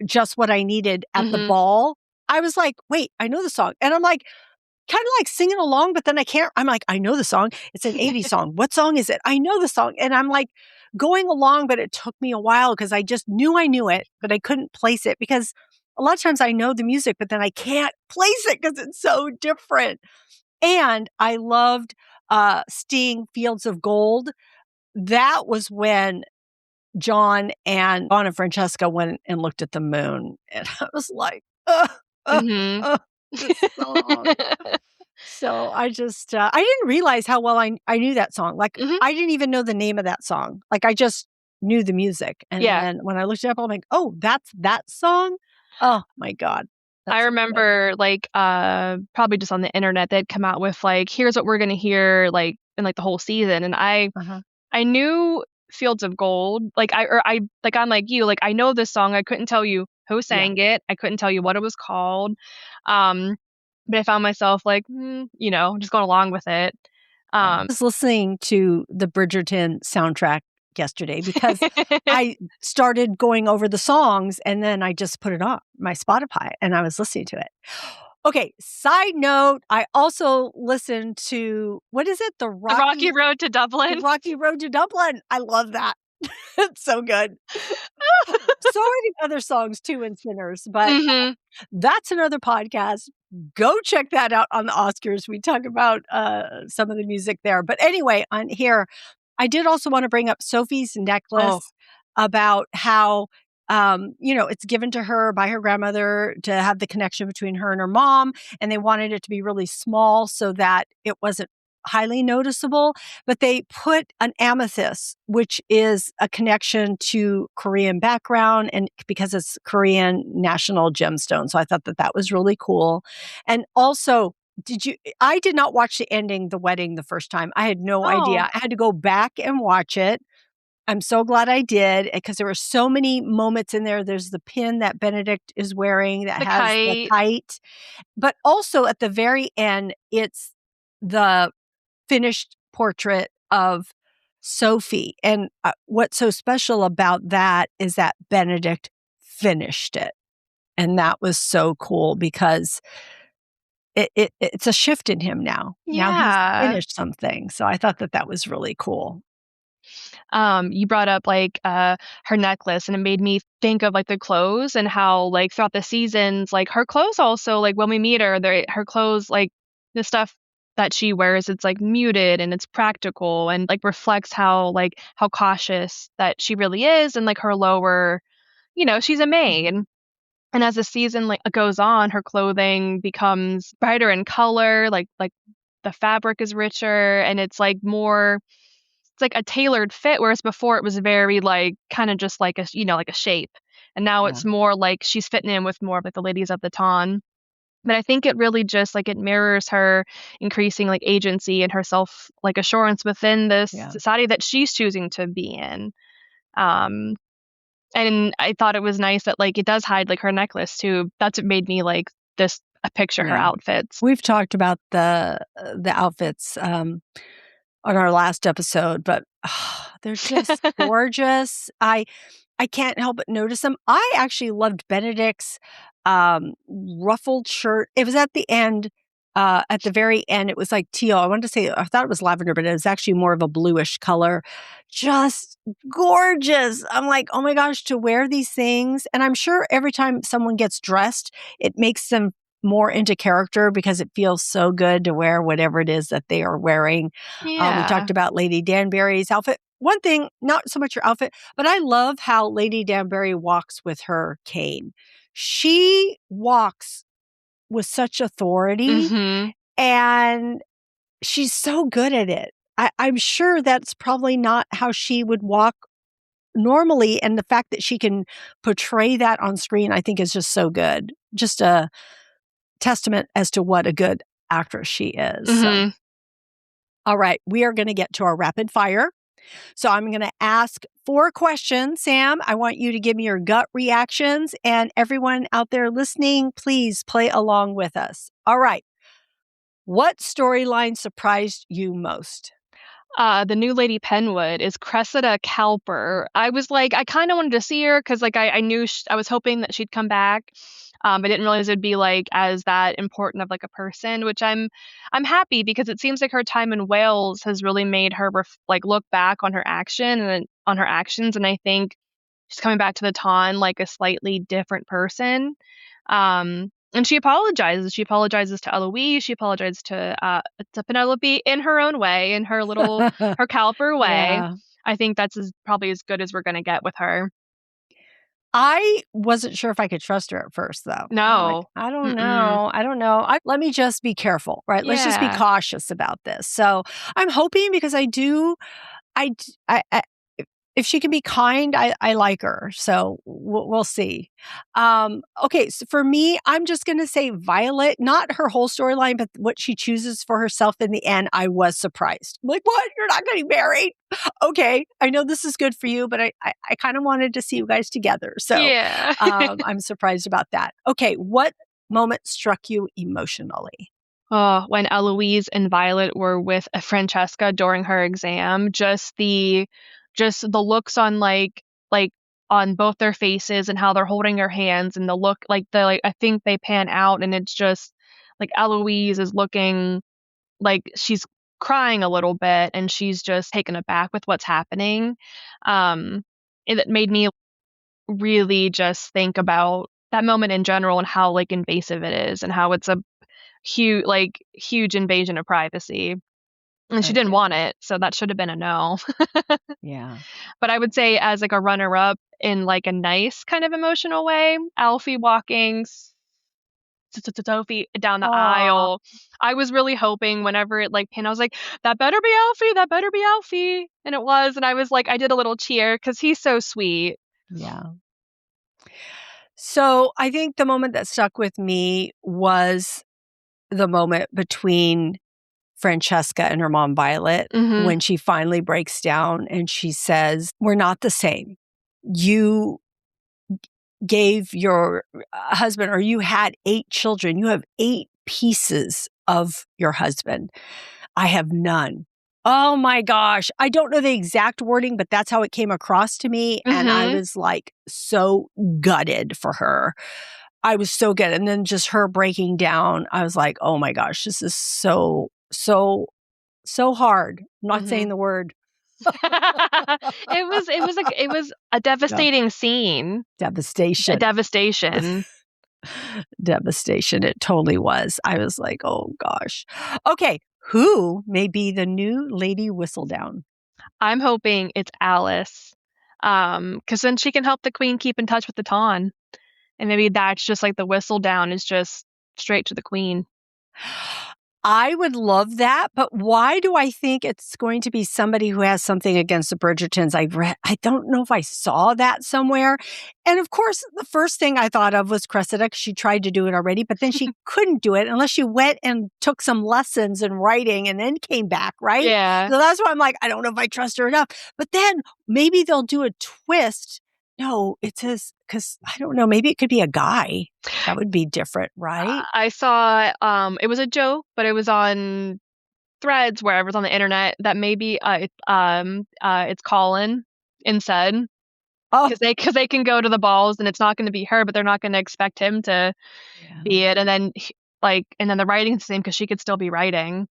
Just What I Needed at the Hmm. ball. I was like, wait, I know the song. And I'm like, kind of like singing along, but then I'm like, I know the song. It's an 80s song. What song is it? I know the song. And I'm like going along, but it took me a while because I just knew I knew it, but I couldn't place it because a lot of times I know the music, but then I can't place it because it's so different. And I loved Sting Fields of Gold. That was when John and Francesca went and looked at the moon. And I was like, uh, Hmm. this song. So I didn't realize how well I knew that song. Like, Hmm. I didn't even know the name of that song. Like, I just knew the music. And Yeah. then when I looked it up, I'm like, oh, that's that song? Oh my God. I That's so good. remember like probably just on the internet they'd come out with like here's what we're gonna hear like in like the whole season, and Uh-huh. I knew Fields of Gold, like I like I'm like you, like I know this song. I couldn't tell you who Yeah. sang it, I couldn't tell you what it was called, um but I found myself like just going along with it. Yeah. I um was listening to the Bridgerton soundtrack yesterday because I started going over the songs and then I just put it on my Spotify and I was listening to it. Okay, side note, I also listened to what is it? the Rocky Road to The Dublin. Rocky Road to Dublin. I love that. It's so good. So many other songs too in Sinners, but Hmm. that's another podcast. Go check that out on the Oscars. We talk about some of the music there. But anyway, on here, I did also want to bring up Sophie's Oh. necklace about how it's given to her by her grandmother to have the connection between her and her mom. And they wanted it to be really small so that it wasn't highly noticeable. But they put an amethyst, which is a connection to Korean background and because it's Korean national gemstone. So I thought that that was really cool. And also, I did not watch the ending, the wedding the first time. I had no Oh, idea. I had to go back and watch it. I'm so glad I did because there were so many moments in there. There's the pin that Benedict is wearing that the has the kite. kite, but also at the very end, it's the finished portrait of Sophie. And what's so special about that is that Benedict finished it. And that was so cool because it's a shift in him now. Now he's Yeah. finished something. So I thought that that was really cool. You brought up like her necklace, and it made me think of like the clothes and how like throughout the seasons, like her clothes also like when we meet her, her clothes like the stuff that she wears, it's like muted and it's practical and like reflects how cautious that she really is, and like her lower, she's a maid. And as the season like goes on, her clothing becomes brighter in color, like the fabric is richer and it's like more, it's like a tailored fit, whereas before it was very like kind of just like like a shape. And now Yeah. it's more like she's fitting in with more of like the ladies of the ton. But I think it really just, like, it mirrors her increasing, like, agency and her self, like, assurance within this Yeah. society that she's choosing to be in. Um, and I thought it was nice that, like, it does hide, like, her necklace too. That's what made me, like, this picture her Yeah. outfits. We've talked about the outfits, on our last episode, but they're just gorgeous. I can't help but notice them. I actually loved Benedict's, ruffled shirt. It was at the end, at the very end, it was like teal. I wanted to say I thought it was lavender, but it was actually more of a bluish color. Just gorgeous. I'm like, "Oh my gosh, to wear these things," and I'm sure every time someone gets dressed, it makes them more into character because it feels so good to wear whatever it is that they are wearing. We Yeah. talked about Lady Danbury's outfit. One thing, not so much her outfit, but I love how Lady Danbury walks with her cane. She walks with such authority, Mhm. and she's so good at it. I'm sure that's probably not how she would walk normally, and the fact that she can portray that on screen, I think is just so good. Just a testament as to what a good actress she is. So, Mhm. all right, we are gonna get to our rapid fire. So I'm going to ask 4 questions, Sam. I want you to give me your gut reactions, and everyone out there listening, please play along with us. All right. What storyline surprised you most? The new Lady Penwood is Cressida Cowper. I was like, I kinda wanted to see her 'cause, like, I knew I was hoping that she'd come back. I didn't realize it'd be, like, as that important of, like, a person, which I'm happy because it seems like her time in Wales has really made her like, look back on her on her actions, and I think she's coming back to the Ton like a slightly different person. And she apologizes. She apologizes to Eloise. She apologizes to Penelope in her own way, in her little her Cowper way. Yeah. I think that's probably as good as we're gonna get with her. I wasn't sure if I could trust her at first, though. I'm like, No. I don't Mm-mm. know. I don't know. Let me just be careful, right? Let's just be Yeah. cautious about this. So I'm hoping because I, d- I if she can be kind, I like her. So we'll see. Okay, so for me, I'm just going to say Violet, not her whole storyline, but what she chooses for herself in the end. I was surprised. I'm like, what? You're not getting married? Okay, I know this is good for you, but I kind of wanted to see you guys together. So Yeah. I'm surprised about that. Okay, what moment struck you emotionally? Oh, when Eloise and Violet were with Francesca during her exam, just the looks on like on both their faces and how they're holding their hands and the look like I think they pan out and it's just like Eloise is looking like she's crying a little bit and she's just taken aback with what's happening. Um, it made me really just think about that moment in general and how like invasive it is and how it's a huge invasion of privacy, and she didn't Okay, want it, so that should have been a no. yeah. But I would say as, like, a runner-up in, like, a nice kind of emotional way, Alfie walking Sophie down the Aw, aisle. I was really hoping whenever it, like, pinned, I was like, "That better be Alfie, that better be Alfie," and it was, and I was like I did a little cheer because he's so sweet. yeah. So I think the moment that stuck with me was the moment between Francesca and her mom, Violet, Mhm, when she finally breaks down and she says, "We're not the same. You gave your husband, or you had 8 children. You have 8 pieces of your husband. I have none." Oh my gosh. I don't know the exact wording, but that's how it came across to me. And I mhm. was like so gutted for her. I was so good. And then just her breaking down, I was like, oh my gosh, this is so hard. I'm not saying Mhm. the word. It was a Yeah. devastating scene. A Devastation. devastation. Devastation. It totally was. I was like, oh gosh. Okay. Who may be the new Lady Whistledown? I'm hoping it's Alice, because then she can help the queen keep in touch with the Ton, and maybe that's just like the whistle down is just straight to the queen. I would love that, but why do I think it's going to be somebody who has something against the Bridgertons? I don't know if I saw that somewhere. And of course, the first thing I thought of was Cressida, 'cause she tried to do it already, but then she couldn't do it unless she went and took some lessons in writing and then came back, right? Yeah. So that's why I'm like, I don't know if I trust her enough. But then maybe they'll do a twist. No, it says, because I don't know, maybe it could be a guy. That would be different, right? I saw, it was a joke, but it was on Threads, wherever it's on the internet, that maybe, it's Colin instead, Oh, because they can go to the balls and it's not gonna be her, but they're not gonna expect him to yeah. be it, and then and then the writing's the same because she could still be writing,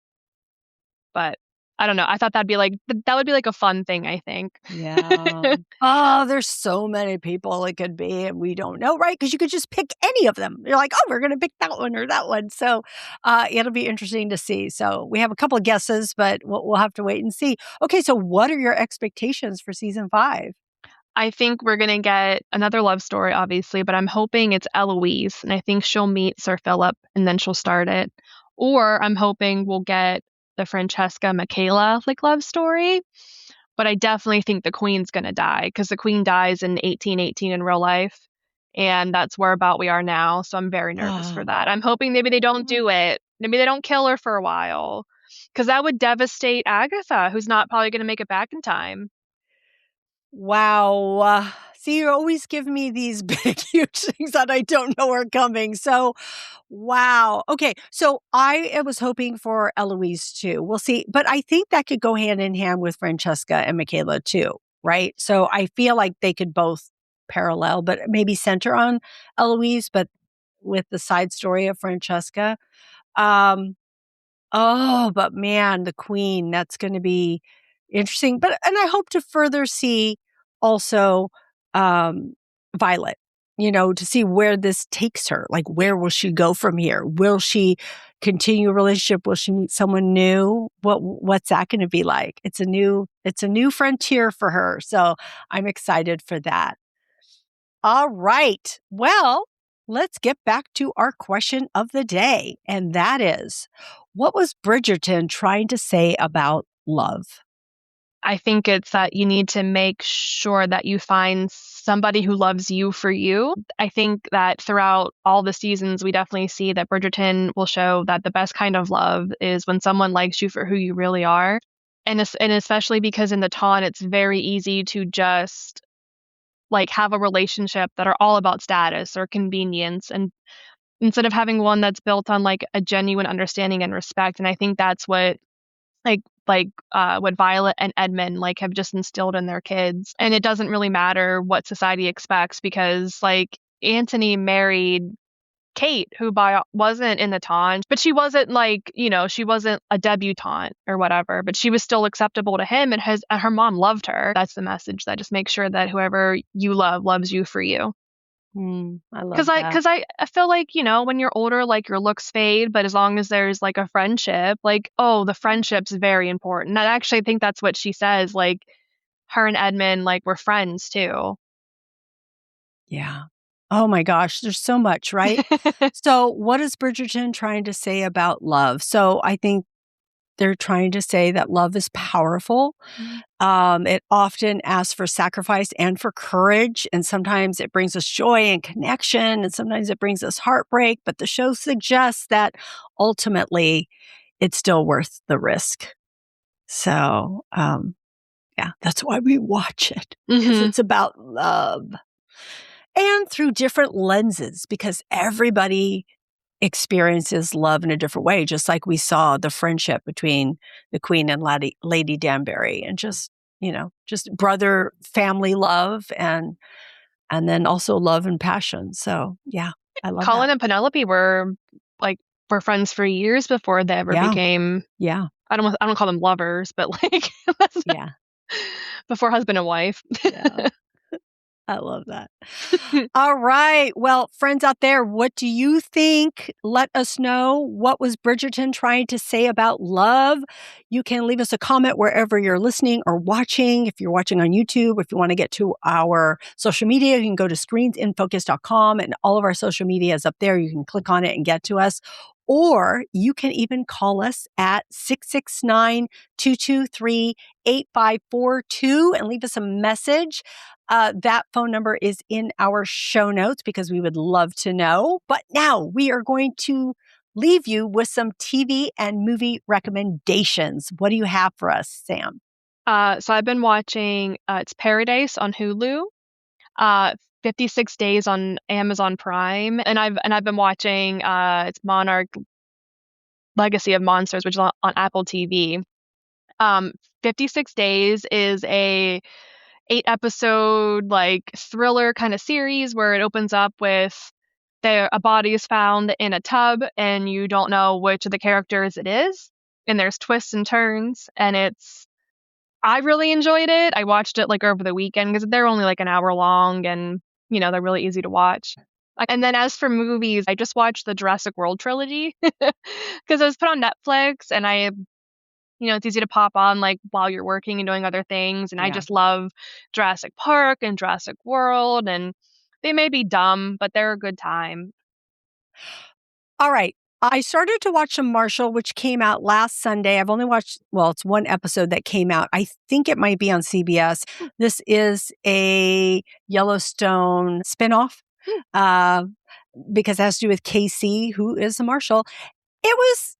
but I don't know, I thought that'd be like that would be like a fun thing, I think. Yeah. Oh, there's so many people it could be, and we don't know, right? Because you could just pick any of them. You're like, "Oh, we're gonna pick that one or that one." So, it'll be interesting to see. So, we have a couple of guesses, but we'll have to wait and see. Okay, so what are your expectations for season 5? I think we're gonna get another love story, obviously, but I'm hoping it's Eloise, and I think she'll meet Sir Philip, and then she'll start it. Or I'm hoping we'll get the Francesca Michaela like love story. But I definitely think the queen's gonna die because the queen dies in 1818 in real life, and that's where about we are now. So I'm very nervous for that. I'm hoping maybe they don't do it. Maybe they don't kill her for a while, because that would devastate Agatha, who's not probably gonna make it back in time. Wow. See, you always give me these big, huge things that I don't know are coming. So, wow. Okay. So I was hoping for Eloise too. We'll see. But I think that could go hand in hand with Francesca and Michaela too, right? So I feel like they could both parallel, but maybe center on Eloise, but with the side story of Francesca. Um, Oh, but man, the queen, that's gonna be interesting. But and I hope to further see also, um, Violet, to see where this takes her. Like, where will she go from here? Will she continue a relationship? Will she meet someone new? What's that gonna be like? It's a new frontier for her. So I'm excited for that. All right. Well, let's get back to our question of the day. And that is, what was Bridgerton trying to say about love? I think it's that you need to make sure that you find somebody who loves you for you. I think that throughout all the seasons, we definitely see that Bridgerton will show that the best kind of love is when someone likes you for who you really are. And especially because in the Ton, it's very easy to just like have a relationship that are all about status or convenience, and instead of having one that's built on like a genuine understanding and respect. And I think that's what what Violet and Edmund like have just instilled in their kids. And it doesn't really matter what society expects because like Antony married Kate, who wasn't in the Ton, but she wasn't like, she wasn't a debutante or whatever, but she was still acceptable to him, and her mom loved her. That's the message, that just make sure that whoever you love loves you for you. I love Cause I, that. cause I, I feel like, when you're older, like your looks fade, but as long as there's like a friendship, like, oh, the friendship's very important. And I actually think that's what she says. Like her and Edmund, like were friends too. Yeah. Oh my gosh, there's so much, right? So, what is Bridgerton trying to say about love? So, I think they're trying to say that love is powerful. It often asks for sacrifice and for courage. And sometimes it brings us joy and connection. And sometimes it brings us heartbreak. But the show suggests that ultimately it's still worth the risk. So, yeah, that's why we watch it, because Hmm. it's about love and through different lenses, because everybody experiences love in a different way, just like we saw the friendship between the Queen and Lady Danbury, and just brother family love, and then also love and passion. So yeah, I love that. Colin and Penelope like were friends for years before they ever Yeah, became. yeah, I don't call them lovers, but like yeah, before husband and wife. yeah. I love that. All right. Well, friends out there, what do you think? Let us know. What was Bridgerton trying to say about love? You can leave us a comment wherever you're listening or watching. If you're watching on YouTube, if you want to get to our social media, you can go to screensinfocus.com, and all of our social media is up there. You can click on it and get to us. or you can even call us at 669-223-8542 and leave us a message. That phone number is in our show notes because we would love to know. But now we are going to leave you with some TV and movie recommendations. What do you have for us, Sam? So I've been watching, it's Paradise on Hulu, 56 Days on Amazon Prime, and I've been watching, it's Monarch Legacy of Monsters, which is on Apple TV. 56 Days is a 8-episode like thriller kind of series where it opens up with a body is found in a tub and you don't know which of the characters it is, and there's twists and turns, and I really enjoyed it. I watched it like over the weekend because they're only like an hour long and they're really easy to watch. And then as for movies, I just watched the Jurassic World trilogy because it was put on Netflix, and it's easy to pop on like while you're working and doing other things. And I just love Jurassic Park and Jurassic World, and they may be dumb, but they're a good time. All right. I started to watch some Marshall, which came out last Sunday. I've only watched, it's one episode that came out. I think it might be on CBS. This is a Yellowstone spinoff because it has to do with Casey, who is a Marshall. It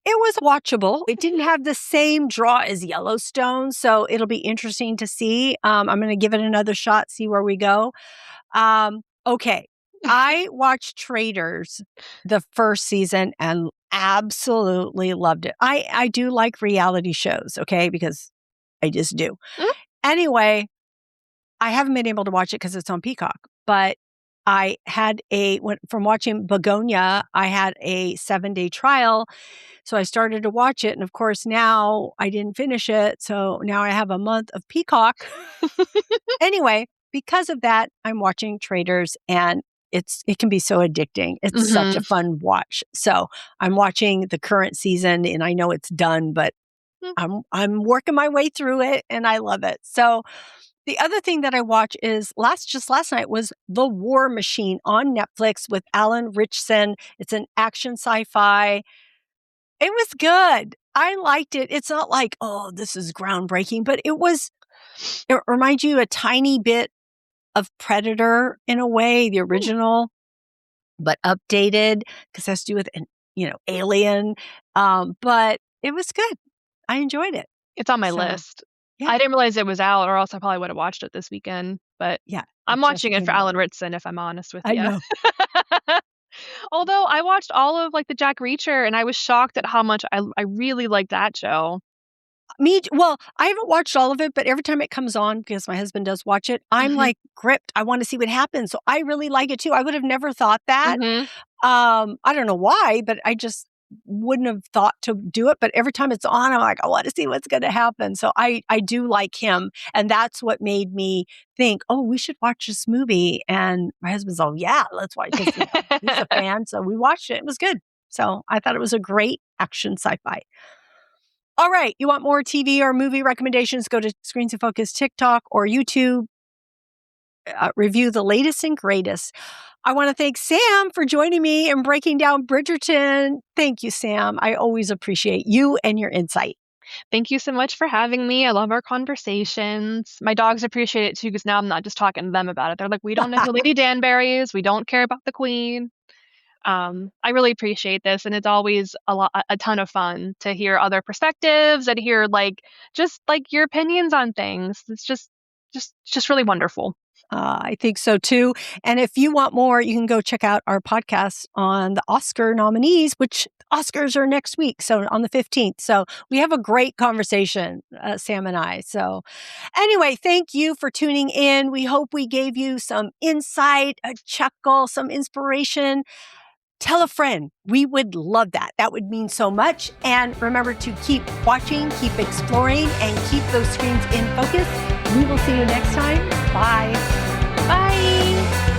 was watchable. It didn't have the same draw as Yellowstone, so it'll be interesting to see. I'm going to give it another shot, see where we go. Okay. I watched Traitors the first season and absolutely loved it. I do like reality shows, okay, because I just do. Anyway, I haven't been able to watch it because it's on Peacock, but I had from watching Begonia, I had a 7-day trial. So I started to watch it. And of course, now I didn't finish it. So now I have a month of Peacock. Anyway, because of that, I'm watching Traitors, and it can be so addicting. It's such a fun watch. So I'm watching the current season, and I know it's done, but I'm working my way through it, and I love it. So the other thing that I watch is last night was The War Machine on Netflix with Alan Ritchson. It's an action sci-fi. It was good. I liked it. It's not like, oh, this is groundbreaking, but it reminds you a tiny bit of Predator in a way, the original, but updated because it has to do with Alien. But it was good. I enjoyed it. It's on my list. Yeah. I didn't realize it was out, or else I probably would have watched it this weekend. But yeah, I'm watching it for Alan Ritchson, if I'm honest with you. I know. Although I watched all of like the Jack Reacher, and I was shocked at how much I really liked that show. Well, I haven't watched all of it, but every time it comes on, because my husband does watch it, I'm like gripped. I want to see what happens. So I really like it too. I would have never thought that. I don't know why, but I just wouldn't have thought to do it. But every time it's on, I'm like, I want to see what's going to happen. So I do like him. And that's what made me think, oh, we should watch this movie. And my husband's all, yeah, let's watch this. He's a fan. So we watched it. It was good. So I thought it was a great action sci-fi. All right. You want more TV or movie recommendations? Go to Screens in Focus TikTok or YouTube. Review the latest and greatest. I want to thank Sam for joining me and breaking down Bridgerton. Thank you, Sam. I always appreciate you and your insight. Thank you so much for having me. I love our conversations. My dogs appreciate it too, because now I'm not just talking to them about it. They're like, we don't know who Lady Danbury is. We don't care about the Queen. I really appreciate this, and it's always a ton of fun to hear other perspectives and hear just your opinions on things. It's just really wonderful. I think so too. And if you want more, you can go check out our podcast on the Oscar nominees, which Oscars are next week. So on the 15th. So we have a great conversation, Sam and I. So anyway, thank you for tuning in. We hope we gave you some insight, a chuckle, some inspiration. Tell a friend. We would love that. That would mean so much. And remember to keep watching, keep exploring, and keep those screens in focus. We will see you next time. Bye. Bye.